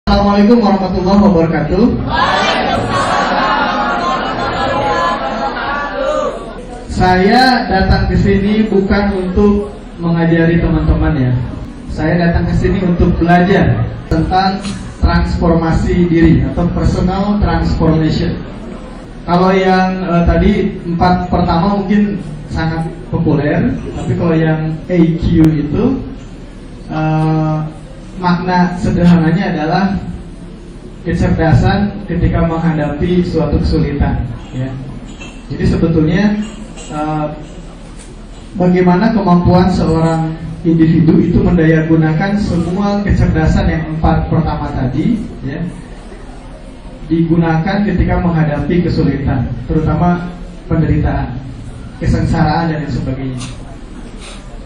Assalamualaikum warahmatullahi wabarakatuh. Saya datang ke sini bukan untuk mengajari teman-teman ya. Saya datang ke sini untuk belajar tentang transformasi diri atau personal transformation. Kalau yang tadi 4 pertama mungkin sangat populer, tapi kalau yang AQ itu makna sederhananya adalah kecerdasan ketika menghadapi suatu kesulitan ya. Jadi sebetulnya bagaimana kemampuan seorang individu itu mendayagunakan semua kecerdasan yang 4 pertama tadi ya, digunakan ketika menghadapi kesulitan, terutama penderitaan, kesengsaraan dan lain sebagainya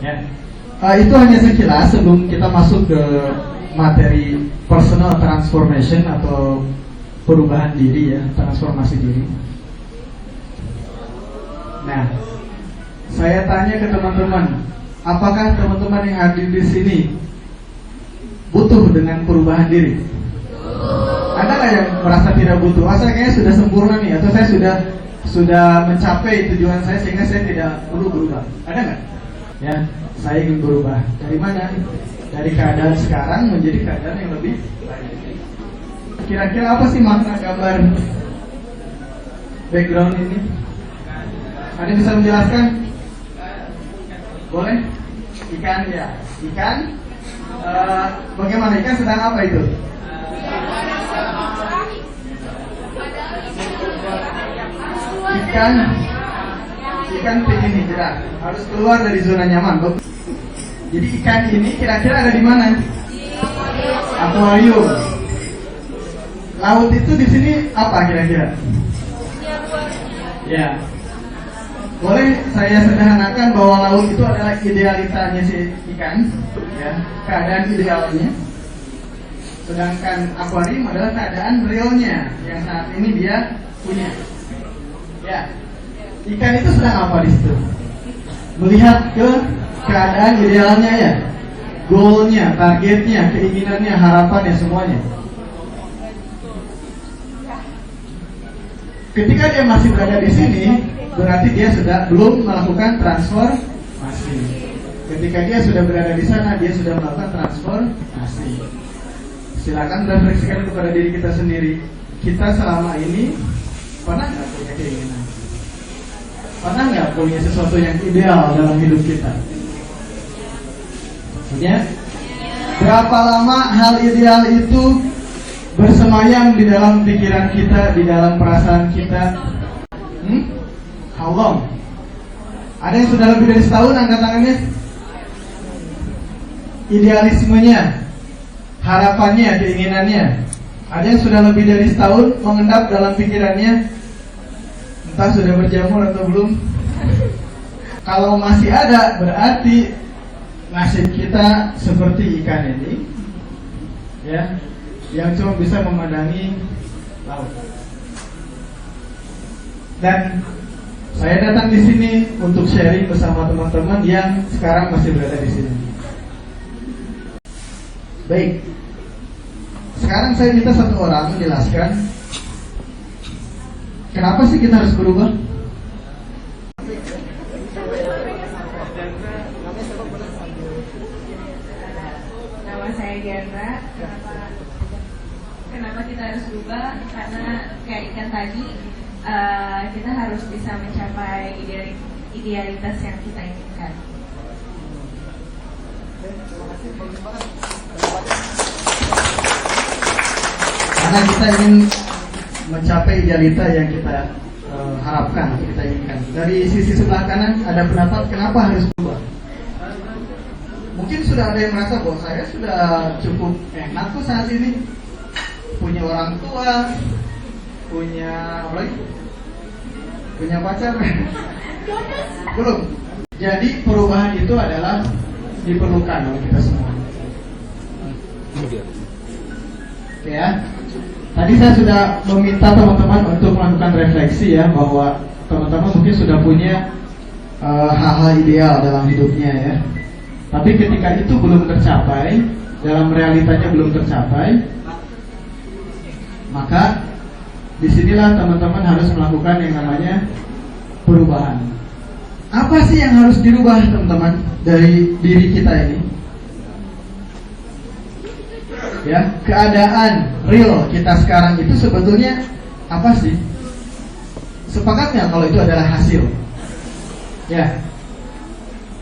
ya. Itu hanya sekilas sebelum kita masuk ke materi personal transformation atau perubahan diri ya, transformasi diri. Nah, saya tanya ke teman-teman, apakah teman-teman yang hadir di sini butuh dengan perubahan diri? Ada nggak yang merasa tidak butuh? Saya kayaknya sudah sempurna nih, atau saya sudah mencapai tujuan saya sehingga saya tidak perlu berubah. Ada nggak? Ya, saya ingin berubah. Dari mana? Dari keadaan sekarang menjadi keadaan yang lebih baik. Kira-kira apa sih makna gambar background ini? Ada yang bisa menjelaskan? Boleh? Ikan ya. Ikan. Bagaimana ikan sedang apa itu? Ikan pengen hijrah, harus keluar dari zona nyaman. Jadi ikan ini kira-kira ada di mana? Akuarium. Laut itu di sini apa kira-kira? Ya. Boleh saya sederhanakan bahwa laut itu adalah idealitanya si ikan, ya, keadaan idealnya. Sedangkan akuarium adalah keadaan realnya yang saat ini dia punya. Ya. Ikan itu sedang apa di situ? Melihat ke keadaan idealnya ya, goalnya, targetnya, keinginannya, harapannya, semuanya. Ketika dia masih berada di sini, berarti dia sudah belum melakukan transformasi. Ketika dia sudah berada di sana, dia sudah melakukan transformasi. Silakan refleksikan kepada diri kita sendiri. Kita selama ini pernah nggak punya keinginan? Pernah nggak punya sesuatu yang ideal dalam hidup kita? Ya? Berapa lama hal ideal itu bersemayam di dalam pikiran kita, di dalam perasaan kita? How long? Ada yang sudah lebih dari setahun, angkat tangannya. Idealismenya, harapannya, keinginannya. Ada yang sudah lebih dari setahun mengendap dalam pikirannya. Entah sudah berjamur atau belum. Kalau masih ada, berarti nasib kita seperti ikan ini, ya, yang cuma bisa memandangi laut. Dan saya datang di sini untuk sharing bersama teman-teman yang sekarang masih berada di sini. Baik. Sekarang saya minta satu orang menjelaskan kenapa sih kita harus berubah? Nama saya Diandra. Kenapa kita harus berubah? Karena kayak ikan tadi, kita harus bisa mencapai idealitas yang kita inginkan. Karena kita ingin mencapai idealita yang kita harapkan atau kita inginkan. Dari sisi sebelah kanan ada pendapat kenapa harus berubah. Mungkin sudah ada yang merasa bahwa saya sudah cukup enak tuh saat ini, punya orang tua, punya apa lagi? Punya pacar. Belum. Jadi perubahan itu adalah diperlukan oleh kita semua. Oke ya. Tadi saya sudah meminta teman-teman untuk melakukan refleksi ya, bahwa teman-teman mungkin sudah punya hal-hal ideal dalam hidupnya ya. Tapi ketika itu belum tercapai, dalam realitanya belum tercapai, Maka disinilah teman-teman harus melakukan yang namanya perubahan. Apa sih yang harus dirubah teman-teman dari diri kita ini? Ya, keadaan real kita sekarang itu sebetulnya apa sih? Sepakat nggak kalau itu adalah hasil? Ya.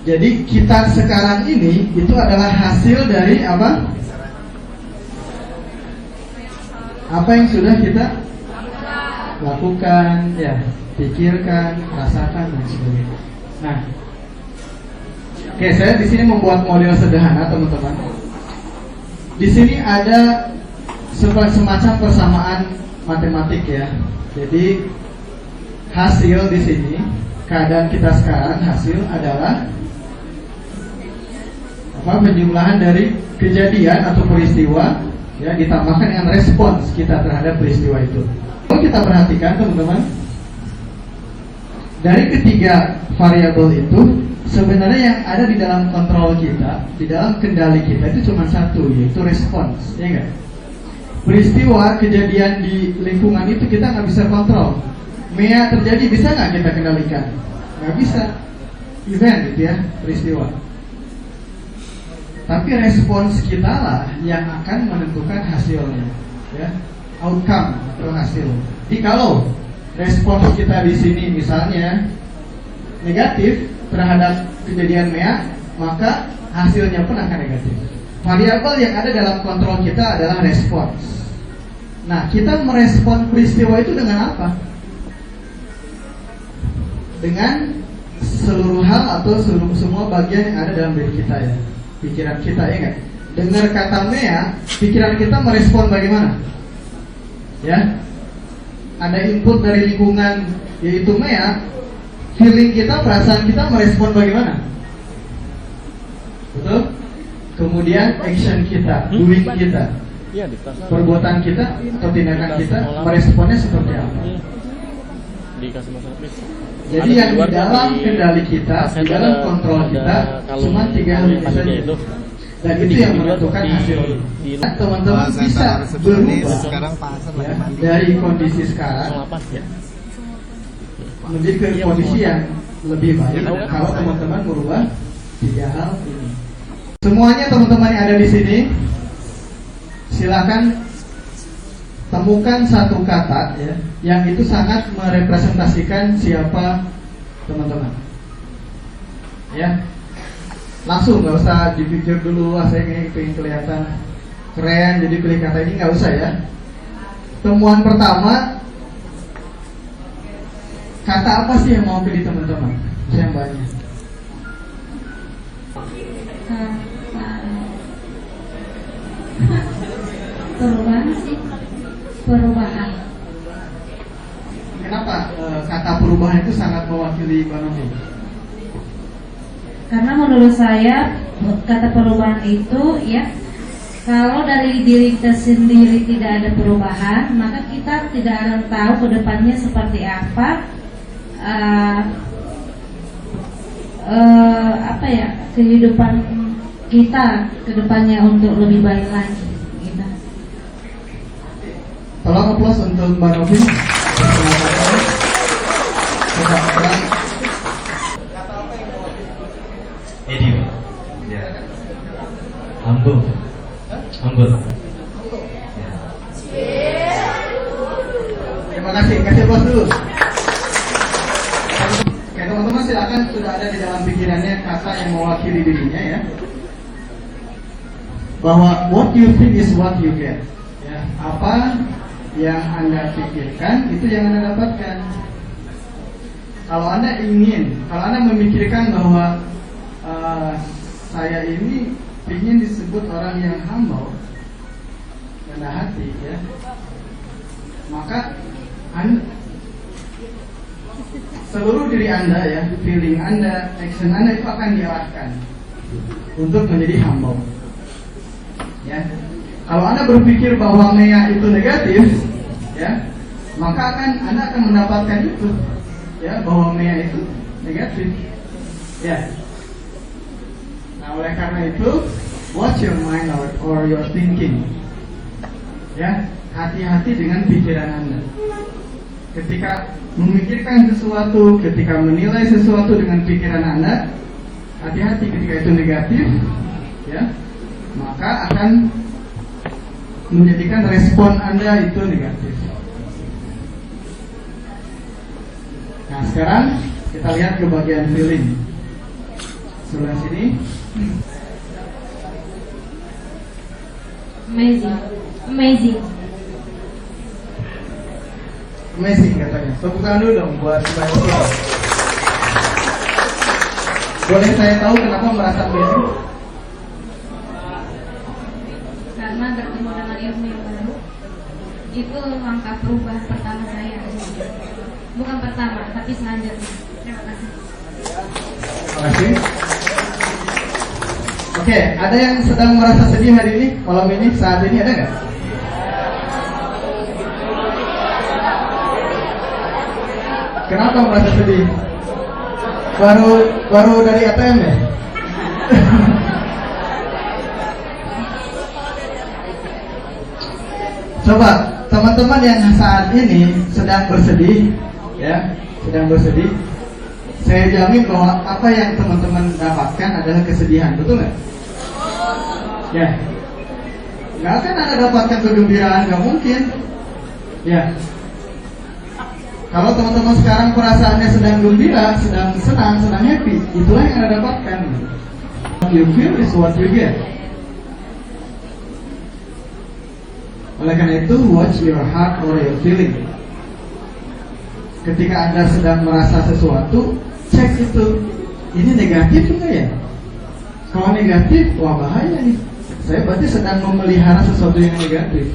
Jadi kita sekarang ini itu adalah hasil dari apa? Apa yang sudah kita lakukan, ya, pikirkan, rasakan dan sebagainya. Nah, oke, saya di sini membuat model sederhana, teman-teman. Di sini ada semacam persamaan matematik ya. Jadi hasil di sini, keadaan kita sekarang hasil adalah apa? Penjumlahan dari kejadian atau peristiwa ya ditambahkan dengan respons kita terhadap peristiwa itu. Kalau kita perhatikan teman-teman, dari ketiga variabel itu sebenarnya yang ada di dalam kontrol kita, di dalam kendali kita itu cuma satu, yaitu respons, ya enggak? Peristiwa kejadian di lingkungan itu kita nggak bisa kontrol. MEA terjadi bisa nggak kita kendalikan? Nggak bisa. Event gitu ya, peristiwa. Tapi respons kita lah yang akan menentukan hasilnya, ya, outcome atau hasil. Jadi kalau respons kita di sini misalnya negatif terhadap kejadian MEA, maka hasilnya pun akan negatif. Variabel yang ada dalam kontrol kita adalah respons. Nah, kita merespon peristiwa itu dengan apa? Dengan seluruh hal atau semua bagian yang ada dalam diri kita ya. Pikiran kita ya enggak? Dengar kata MEA, pikiran kita merespon bagaimana? Ya. Ada input dari lingkungan yaitu MEA, feeling kita, perasaan kita merespon bagaimana? Betul? Kemudian action kita, doing kita, perbuatan kita atau tindakan kita meresponnya seperti apa? Jadi yang di dalam kendali kita, di dalam kontrol kita cuma 3 hal ini saja. Dan itu yang menentukan hasil. Teman-teman bisa berubah ya, dari kondisi sekarang menjadi ke kondisi yang lebih baik kalau teman-teman merubah 3 hal ini. Semuanya teman-teman yang ada di sini, silakan temukan satu kata ya, yang itu sangat merepresentasikan siapa teman-teman. Ya, langsung, nggak usah dipikir dulu, saya ingin kelihatan keren, jadi pilih kata ini, nggak usah ya. Temuan pertama, kata apa sih yang mau pilih teman-teman? Saya banyak. Perubahan sih, perubahan. Kenapa kata perubahan itu sangat mewakili Mbak Novi? Karena menurut saya kata perubahan itu ya, kalau dari diri kita sendiri tidak ada perubahan, maka kita tidak akan tahu ke depannya seperti apa. Apa ya, kehidupan kita ke depannya untuk lebih baik lagi. Tolong aplaus untuk Mbak Novi. Edi, ya. Anggur. Ya. Terima kasih, kasih aplaus dulu. Oke, teman-teman silakan, sudah ada di dalam pikirannya kata yang mewakili dirinya ya. Bahwa what you think is what you get. Ya, apa yang Anda pikirkan itu yang Anda dapatkan. Kalau Anda memikirkan bahwa saya ini ingin disebut orang yang humble, rendah hati ya, maka seluruh diri Anda ya, feeling Anda, action Anda itu akan diarahkan untuk menjadi humble ya. Kalau Anda berpikir bahwa MEA itu negatif, ya, maka Anda akan mendapatkan itu, ya, bahwa MEA itu negatif, ya. Nah, oleh karena itu, watch your mind or your thinking, ya. hati-hati dengan pikiran Anda. Ketika memikirkan sesuatu, ketika menilai sesuatu dengan pikiran Anda, hati-hati ketika itu negatif, ya, maka akan menjadikan respon Anda itu negatif. Nah, sekarang kita lihat ke bagian feeling. Sebelah sini. Amazing. Amazing katanya. Tepuk tangan dulu dong buat Mbak. Boleh saya tahu kenapa merasa amazing? Karena bertemu dengan ilmu yang baru itu langkah perubahan pertama saya. Bukan pertama, tapi selanjutnya. Terima kasih. Terima kasih. Oke, ada yang sedang merasa sedih hari ini? Malam ini, saat ini ada nggak? Kenapa merasa sedih? Baru dari ATM ya? Coba teman-teman yang saat ini sedang bersedih, ya, saya jamin bahwa apa yang teman-teman dapatkan adalah kesedihan, betul nggak? Ya, nggak akan Anda dapatkan kegembiraan, nggak mungkin. Ya, kalau teman-teman sekarang perasaannya sedang gembira, sedang senang, sedang happy, itulah yang Anda dapatkan. What you feel is what you get. Oleh karena itu, watch your heart or your feeling. Ketika Anda sedang merasa sesuatu, cek itu, ini negatif enggak ya? Kalau negatif, wah bahaya nih. Saya berarti sedang memelihara sesuatu yang negatif.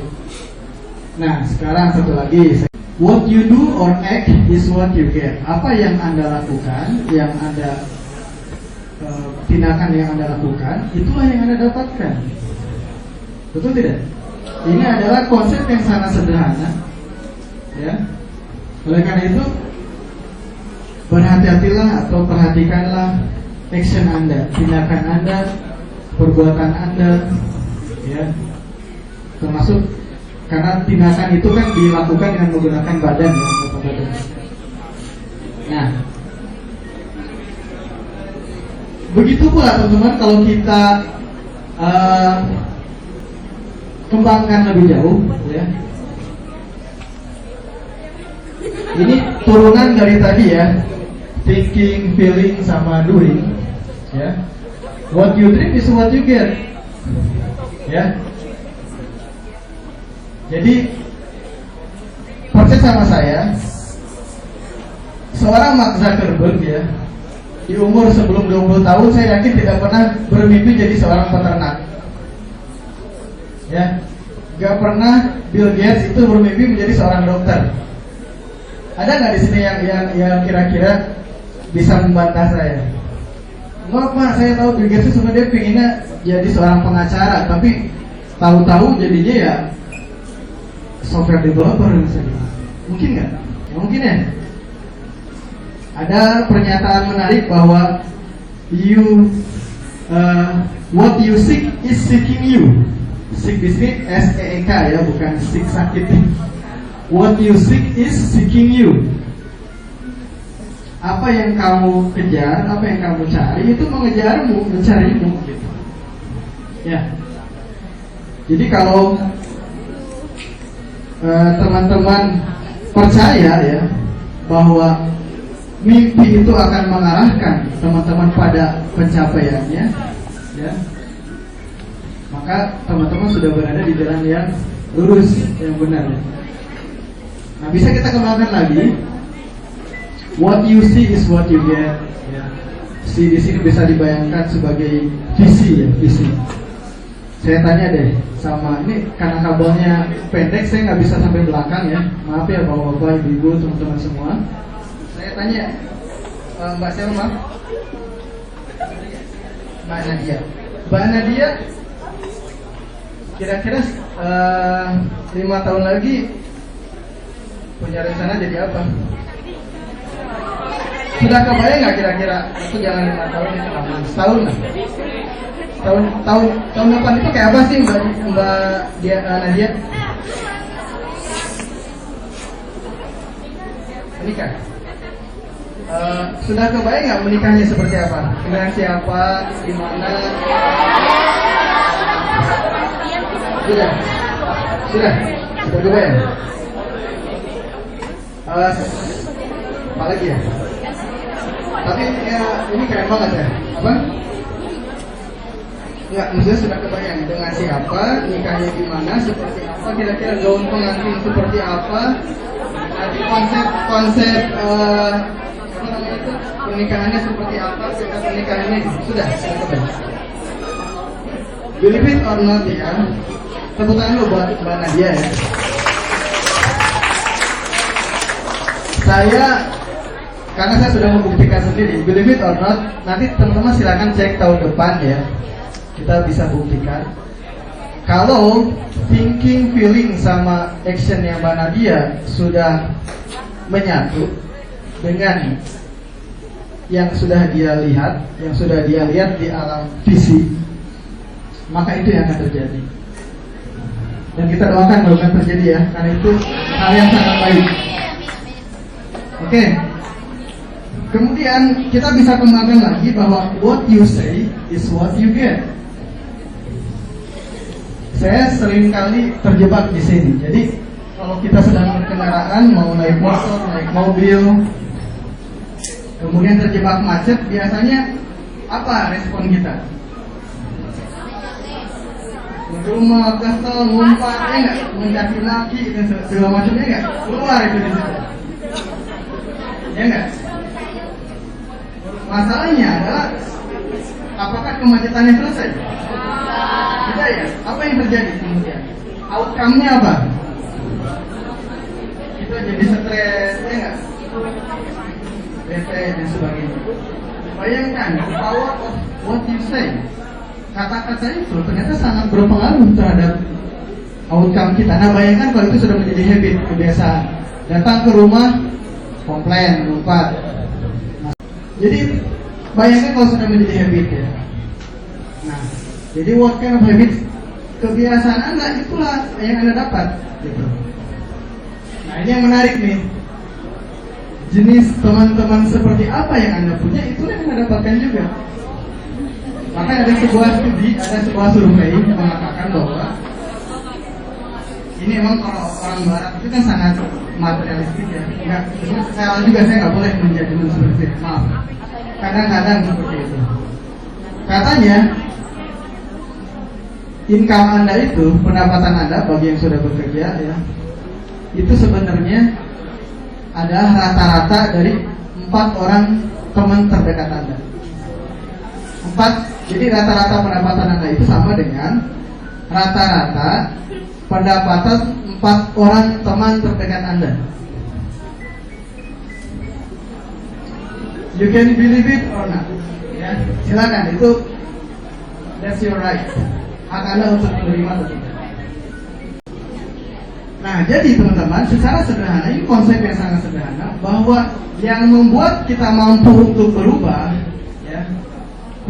Nah, sekarang satu lagi. What you do or act is what you get. Apa yang Anda lakukan, yang Anda tindakan yang Anda lakukan, itulah yang Anda dapatkan. Betul tidak? Ini adalah konsep yang sangat sederhana, ya. Oleh karena itu, berhati-hatilah atau perhatikanlah action Anda, tindakan Anda, perbuatan Anda, ya. Termasuk karena tindakan itu kan dilakukan dengan menggunakan badan, ya, badan. Nah, begitu pula teman-teman kalau kita kembangkan lebih jauh, ya. Ini turunan dari tadi ya, thinking, feeling, sama doing, ya. What you dream is what you get, ya. Jadi percaya sama saya, seorang Mark Zuckerberg, ya, di umur sebelum 20 tahun saya yakin tidak pernah bermimpi jadi seorang peternak. Ya, gak pernah Bill Gates itu bermimpi menjadi seorang dokter. Ada nggak di sini yang kira-kira bisa membantah saya? Enggak Pak, saya tahu Bill Gates itu sebenarnya pinginnya jadi seorang pengacara, tapi tahu-tahu jadinya ya software developer misalnya. Mungkin nggak? Ya, mungkin ya. Ada pernyataan menarik bahwa what you seek is seeking you. Seek di sini S-E-E-K ya, bukan seek sakit. What you seek is seeking you. Apa yang kamu kejar, apa yang kamu cari itu mengejarmu, mencarimu gitu. Ya. Jadi kalau teman-teman percaya ya bahwa mimpi itu akan mengarahkan teman-teman pada pencapaiannya, ya, maka teman-teman sudah berada di jalan yang lurus, yang benar. Nah, bisa kita kembangkan lagi. What you see is what you get. Ya. See di sini bisa dibayangkan sebagai visi, ya, visi. Saya tanya deh, sama ini karena kabelnya pendek, saya nggak bisa sampai belakang ya. Maaf ya bapak-bapak, ibu-ibu, teman-teman semua. Saya tanya, Mbak siapa? Mbak Nadia. Mbak Nadia, kira-kira 5 tahun lagi punya rencana jadi apa? Sudah kebayang nggak kira-kira? Itu jangan 5 tahun, setahun lah. Tahun depan itu kayak apa sih Mbak Nadia? menikah. Sudah kebayang nggak menikahnya seperti apa? Dengan siapa? Di mana? Sudah kebayang. Apa lagi ya? Tapi ya, ini keren banget ya. Apa? Ya, maksudnya sudah kebayang dengan siapa, nikahnya gimana, seperti apa, kira-kira gaun pengantin seperti apa, nanti konsep apa namanya itu, pernikahannya seperti apa, kita pernikahannya sudah kebayang. Believe it or not ya, tepuk tangan dulu buat Mbak Nadia ya. Karena saya sudah membuktikan sendiri, believe it or not, nanti teman-teman silakan cek tahun depan ya. Kita bisa buktikan kalau thinking, feeling, sama action yang Mbak Nadia sudah menyatu dengan yang sudah dia lihat, di alam visi, maka itu yang akan terjadi. Dan kita doakan kalau akan terjadi ya, karena itu hal yang sangat baik. Oke. Kemudian kita bisa kembangkan lagi bahwa what you say is what you get. Saya sering kali terjebak di sini. Jadi kalau kita sedang berkendaraan, mau naik motor, naik mobil, kemudian terjebak macet, biasanya apa respon kita? Rumah, kesel, ngumpet, ya nggak? Mencaci maki dan segala macamnya nggak? Keluar itu di situ. Ya nggak? Masalahnya adalah apakah kemacetannya selesai? Tidak ya? Apa yang terjadi kemudian? Outcome-nya apa? Kita jadi stres, ya nggak? Bete dan sebagainya. Bayangkan power of what you say. Kata-kata itu ternyata sangat berpengaruh terhadap outcome kita. Nah, bayangkan kalau itu sudah menjadi habit, kebiasaan. Datang ke rumah, komplain, lupa. Jadi bayangkan kalau sudah menjadi habit ya. Nah, jadi what kind of habit, kebiasaan Anda itulah yang Anda dapat gitu. Nah, ini yang menarik nih. Jenis teman-teman seperti apa yang Anda punya, itulah yang Anda dapatkan juga. Maka ada sebuah studi, ada sebuah survei yang mengatakan bahwa ini emang kalau orang barat itu kan sangat materialistik ya. Enggak, saya juga saya nggak boleh menjadi seperti itu. Maaf. Kadang-kadang seperti itu. Katanya income Anda itu, pendapatan Anda bagi yang sudah bekerja ya, itu sebenarnya adalah rata-rata dari 4 orang teman terdekat Anda. 4, jadi rata-rata pendapatan Anda itu sama dengan rata-rata pendapatan 4 orang teman terdekat Anda. You can believe it or not. Ya, silakan, itu that's your right. Hak Anda untuk menerima atau tidak. Nah, jadi teman-teman, secara sederhana, ini konsep yang sangat sederhana, bahwa yang membuat kita mampu untuk berubah, ya,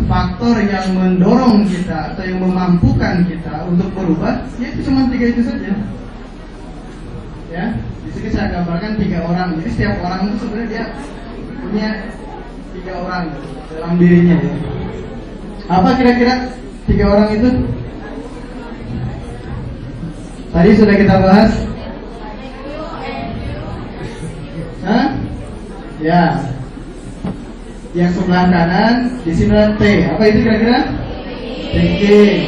faktor yang mendorong kita atau yang memampukan kita untuk berubah, yaitu cuma 3 itu saja. Ya, di sini saya gambarkan 3 orang. Jadi setiap orang itu sebenarnya dia punya 3 orang dalam dirinya. Ya. Apa kira-kira 3 orang itu? Tadi sudah kita bahas. Hah? Ya. Yang sebelah kanan di sini ada T. Apa itu kira-kira? Thinking.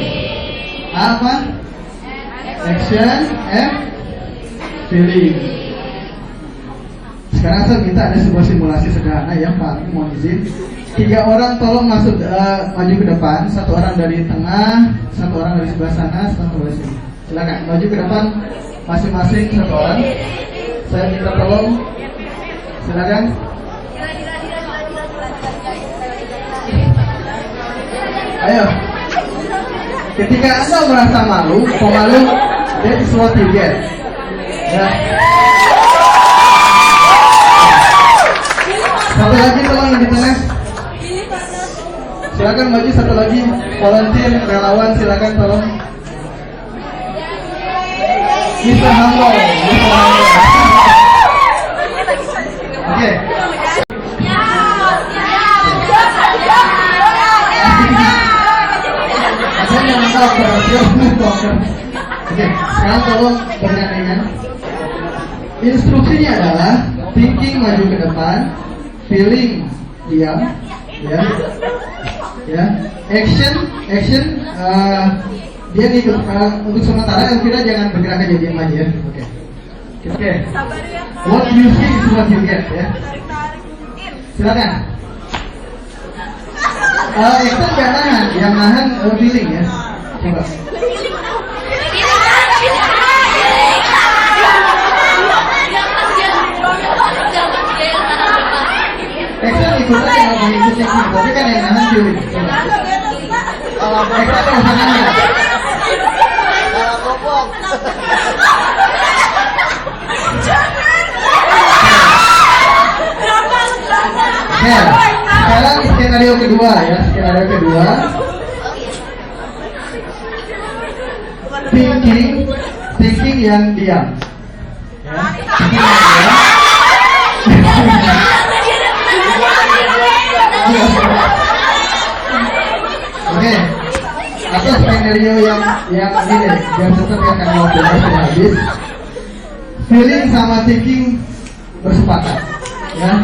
Apa? Action. F. Feeling. Sekarang saya minta ada sebuah simulasi sederhana ya Pak. Mohon izin. 3 orang tolong masuk maju ke depan. 1 orang dari tengah, 1 orang dari sebelah sana, 1 dari sini. Silakan maju ke depan masing-masing 1 orang. Saya minta tolong. Silakan. Ayo. Ketika Anda merasa malu, pemalu, that is what you get. Ya. Satu lagi tolong yang di tengah. Silakan maju 1 lagi. Volunteer, relawan, silakan tolong. Mr. Hambo, Oke, sekarang tolong bergandengan. Instruksinya adalah thinking maju ke depan, feeling diam, ya, action, dia ngikut. Untuk sementara Elvira jangan bergerak aja, diam aja ya. Oke. What you see is what you get ya. Silakan. Action gak nahan, yang nahan feeling ya. Coba. Action ikut aja, mau ikut action, tapi kan yang nahan feeling. Kalau action kan usahakan ya. Sekarang skenario kedua ya, skenario kedua. Thinking yang diam. Ya, thinking yang diam. Oke. Atau skenario yang ini deh, biar tetap ya kan waktunya sudah habis. Feeling sama thinking bersepakat. Ya.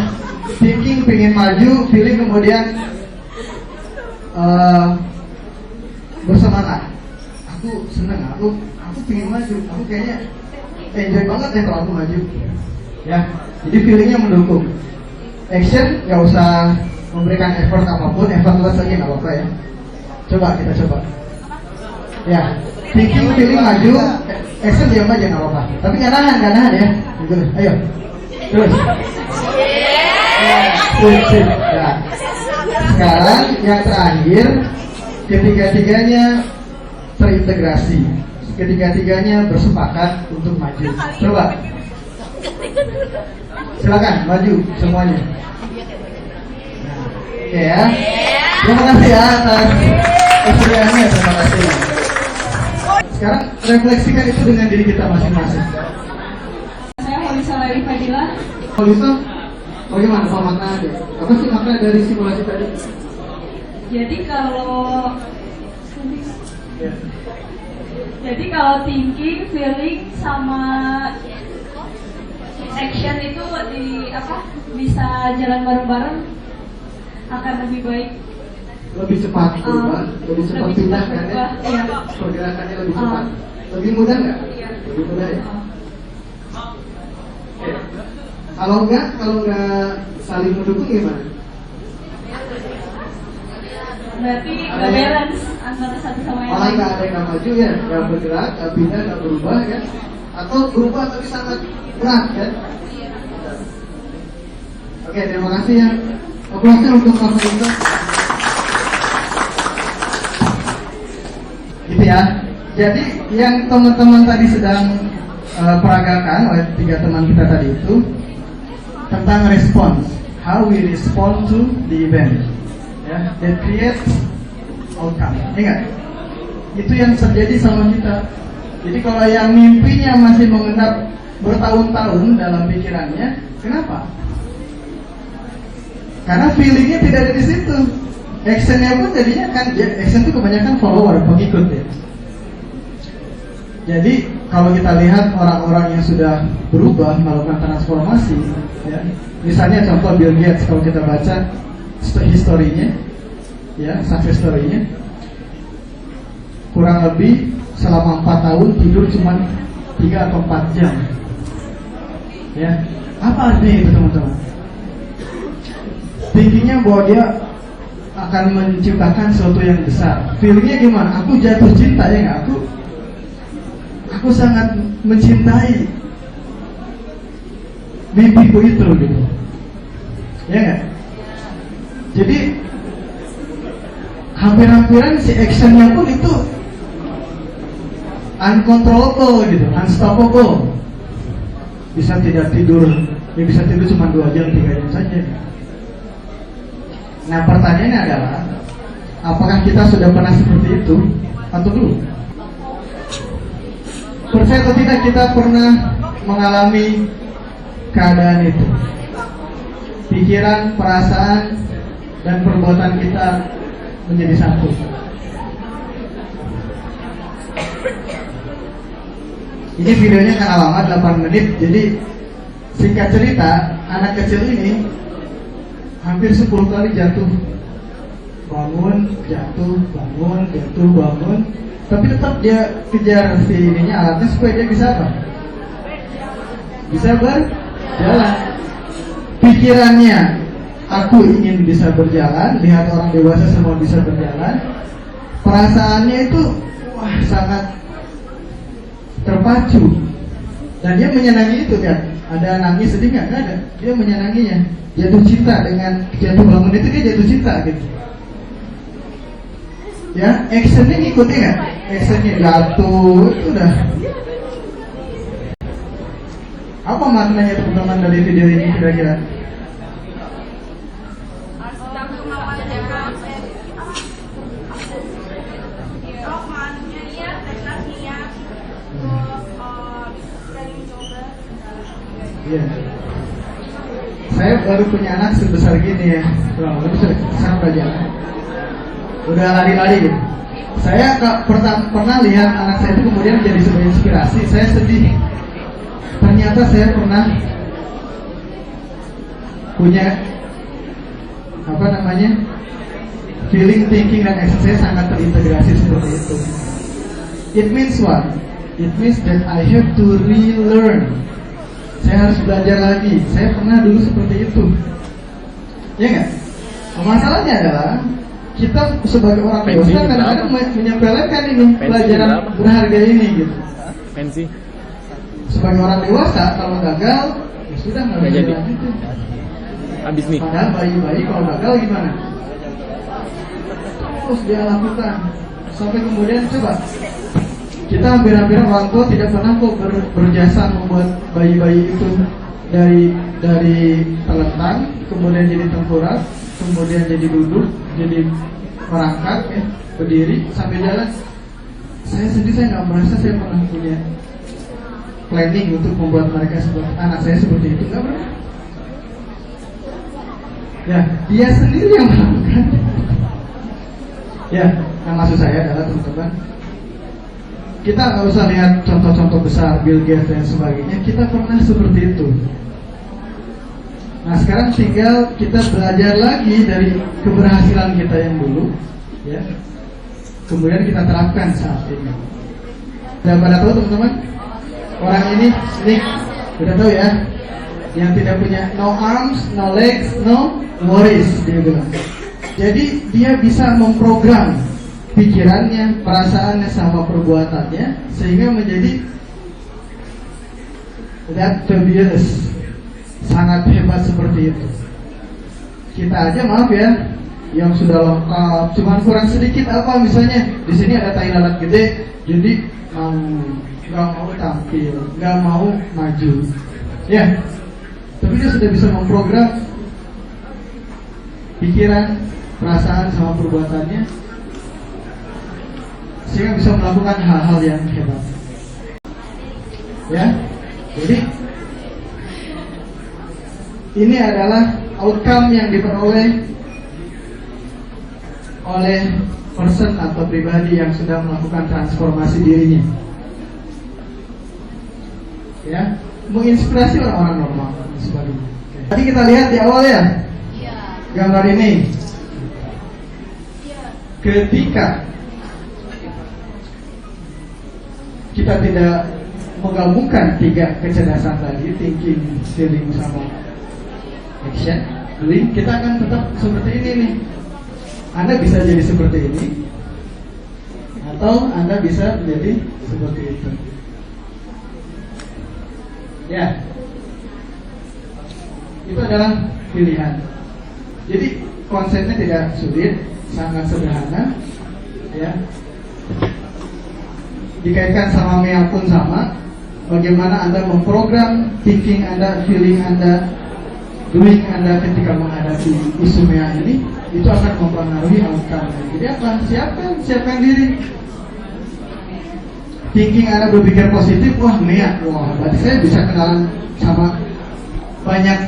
Thinking pengen maju, feeling kemudian bersemangat. Aku seneng, aku pengen maju, aku kayaknya enjoy banget ya kalau aku maju. Ya, jadi feelingnya mendukung. Action nggak usah memberikan effort apapun, effortless aja nggak apa-apa ya. Coba kita coba. Ya, thinking, feeling maju, action diam aja nggak apa-apa. Tapi nggak nahan ya. Gitu. Ayo, terus. Sip. Ya. Sekarang yang terakhir, ketiga-tiganya terintegrasi, ketiga-tiganya bersepakat untuk maju. Coba, silakan maju semuanya. Oke ya. Terima kasih ya atas kesediaannya, terima kasih. Sekarang refleksikan itu dengan diri kita masing-masing. Saya Holisa Lali Fadila. Holisa, bagaimana Pak makna aja? Apa sih makna dari simulasi tadi? Jadi kalau thinking, feeling sama action itu bisa jalan bareng-bareng akan lebih baik. Lebih cepat berubah, lebih cepat pindah kan ya? Iya. Pergerakannya lebih cepat. Lebih mudah nggak? Iya. Lebih mudah ya. Oke. Kalau nggak saling mendukung gimana? Berarti nggak balance antara satu sama yang Malah lain. nggak ada yang nggak maju ya, nggak bergerak, nggak pindah, nggak berubah ya, atau berubah tapi sangat berat ya. Oke, terima kasih ya. Aplausnya untuk Pak Fadila. Gitu ya. Jadi yang teman-teman tadi sedang peragakan oleh tiga teman kita tadi itu tentang response, how we respond to the event, ya, that creates outcome. Ingat, itu yang terjadi sama kita. Jadi kalau yang mimpinya masih mengendap bertahun-tahun dalam pikirannya, kenapa? Karena feelingnya tidak ada di situ. Actionnya pun jadinya kan, action itu kebanyakan follower, pengikut ya. Jadi kalau kita lihat orang-orang yang sudah berubah, melakukan transformasi, ya, misalnya contoh Bill Gates, kalau kita baca historinya, ya, success story-nya, kurang lebih selama 4 tahun tidur cuma 3 atau 4 jam. Ya, apa artinya itu teman-teman? Thinkingnya bahwa dia akan menciptakan sesuatu yang besar. Feelingnya gimana? Aku jatuh cinta ya nggak? Aku sangat mencintai mimpiku itu gitu. Ya nggak? Jadi hampir-hampiran si actionnya pun itu uncontrollable gitu, unstoppable. Bisa tidak tidur, ya bisa tidur cuma 2 jam, 3 jam saja. Nah pertanyaannya adalah, apakah kita sudah pernah seperti itu atau belum? Percaya atau tidak kita pernah mengalami keadaan itu? Pikiran, perasaan, dan perbuatan kita menjadi satu. Ini videonya karena lama 8 menit, jadi singkat cerita, anak kecil ini hampir 10 kali jatuh, bangun, jatuh, bangun, jatuh, bangun, tapi tetap dia kejar si ininya, alatnya supaya dia bisa apa? Bisa berjalan. Pikirannya, aku ingin bisa berjalan, lihat orang dewasa semua bisa berjalan. Perasaannya itu wah sangat terpacu, dan dia menyenangi itu kan. Ada nangis sedih nggak? Nggak ada. Dia menyenanginya. Jatuh cinta dengan jatuh bangun itu, dia jatuh cinta gitu. Ya, actionnya ngikutin nggak? Actionnya jatuh itu udah. Apa maknanya teman-teman dari video ini kira-kira? Iya. Saya baru punya anak sebesar gini ya, sangat berjalan. Udah lari-lari gitu. Saya pernah lihat anak saya itu kemudian jadi sebuah inspirasi. Saya sedih. Ternyata saya pernah punya feeling, thinking, dan action saya sangat terintegrasi seperti itu. It means what? It means that I have to relearn. Saya harus belajar lagi. Saya pernah dulu seperti itu. Ya nggak? Masalahnya adalah kita sebagai orang dewasa kadang-kadang menyepelekan ini pelajaran berharga ini gitu. Pensi. Sebagai orang dewasa kalau gagal ya sudah nggak bisa lanjutin. Habis nih. Padahal bayi-bayi kalau gagal gimana? Terus dia lakukan sampai kemudian coba. Kita hampir-hampir orang tua tidak pernah kok berjasa membuat bayi-bayi itu dari terlentang, kemudian jadi tengkurap, kemudian jadi duduk, jadi merangkak, ya, berdiri sampai jalan. Saya sendiri saya nggak merasa saya pernah punya planning untuk membuat mereka seperti anak saya seperti itu, nggak pernah. Ya, dia sendiri yang melakukan. Ya, yang maksud saya adalah teman-teman, kita nggak usah lihat contoh-contoh besar Bill Gates dan sebagainya. Kita pernah seperti itu. Nah sekarang tinggal kita belajar lagi dari keberhasilan kita yang dulu, ya. Kemudian kita terapkan saat ini. Sudah pada tahu teman-teman? Orang ini udah tahu ya? Yang tidak punya no arms, no legs, no worries, dia bilang. Jadi dia bisa memprogram pikirannya, perasaannya, sama perbuatannya sehingga menjadi that fabulous, sangat hebat seperti itu. Kita aja maaf ya, yang sudah lengkap, cuman kurang sedikit apa misalnya di sini ada tai lalat gede, jadi nggak mau tampil, nggak mau maju, ya. Tapi dia sudah bisa memprogram pikiran, perasaan, sama perbuatannya sehingga bisa melakukan hal-hal yang hebat. Ya, jadi ini adalah outcome yang diperoleh oleh person atau pribadi yang sedang melakukan transformasi dirinya. Ya, menginspirasi orang-orang normal dan sebagainya. Tadi kita lihat di awal ya, gambar ini. Ketika kita tidak menggabungkan 3 kecerdasan tadi, thinking, feeling, sama action, doing, kita akan tetap seperti ini nih. Anda bisa jadi seperti ini, atau Anda bisa menjadi seperti itu. Ya, itu adalah pilihan. Jadi konsepnya tidak sulit, sangat sederhana, ya. Dikaitkan sama Mea pun sama. Bagaimana Anda memprogram thinking Anda, feeling Anda, doing Anda ketika menghadapi isu Mea ini, itu akan mempengaruhi outcome. Jadi apa? Siapkan diri. Thinking Anda berpikir positif, wah Mea, wah berarti saya bisa kenalan sama banyak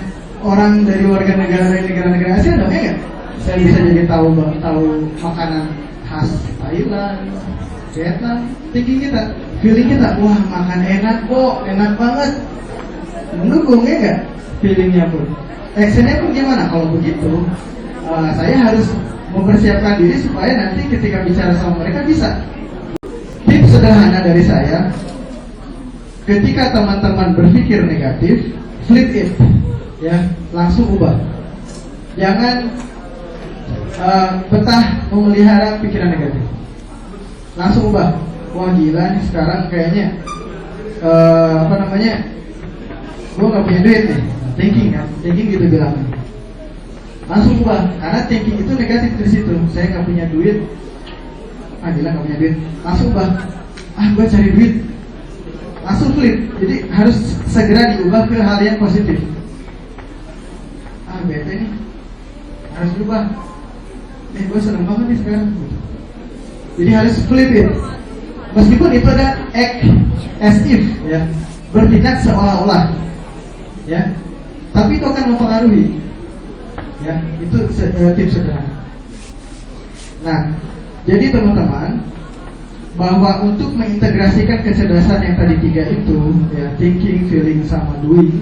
orang dari warga negara-negara Asia dong, ya nggak? Saya bisa jadi tahu makanan khas Thailand, Kelihatan thinking kita, feeling kita, wah makan enak kok, enak banget. Mendukung ya nggak? Feelingnya pun. Actionnya pun gimana? Kalau begitu, saya harus mempersiapkan diri supaya nanti ketika bicara sama mereka bisa. Tips sederhana dari saya, ketika teman-teman berpikir negatif, flip it, ya, langsung ubah. Jangan betah memelihara pikiran negatif. Langsung ubah. Wah gila nih sekarang kayaknya gue gak punya duit nih. Thinking kan, thinking gitu bilang. Langsung ubah, karena thinking itu negatif dari situ. Saya gak punya duit. Gila gak punya duit. Langsung ubah. Gue cari duit. Langsung flip. Jadi harus segera diubah ke hal yang positif. Bete nih, harus berubah. Gue seneng banget nih sekarang. Jadi harus flip it. Meskipun itu ada act as if, ya, bertindak seolah-olah, ya, tapi itu akan mempengaruhi, ya, itu tips sederhana. Nah, jadi teman-teman, bahwa untuk mengintegrasikan kecerdasan yang tadi 3 itu, ya, thinking, feeling, sama doing,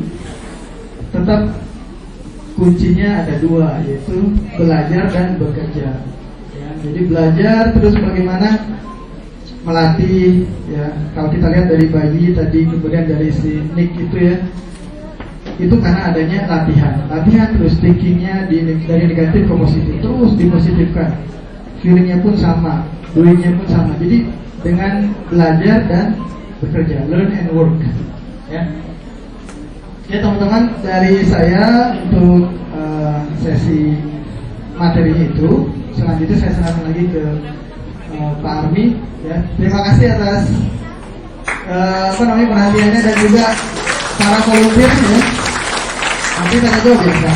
tetap kuncinya ada 2, yaitu belajar dan bekerja. Ya, jadi belajar terus bagaimana melatih, ya. Kalau kita lihat dari bayi tadi, kemudian dari si Nick itu, ya, itu karena adanya latihan terus, thinkingnya dari negatif ke positif, terus dipositifkan, feelingnya pun sama, doingnya pun sama. Jadi dengan belajar dan bekerja, learn and work, ya. Ya teman-teman, dari saya untuk sesi materi itu, selanjutnya saya serahkan lagi ke Pak Armi, ya. Terima kasih atas perhatiannya dan juga para volunteer, ya. Nanti tanya jawab ya.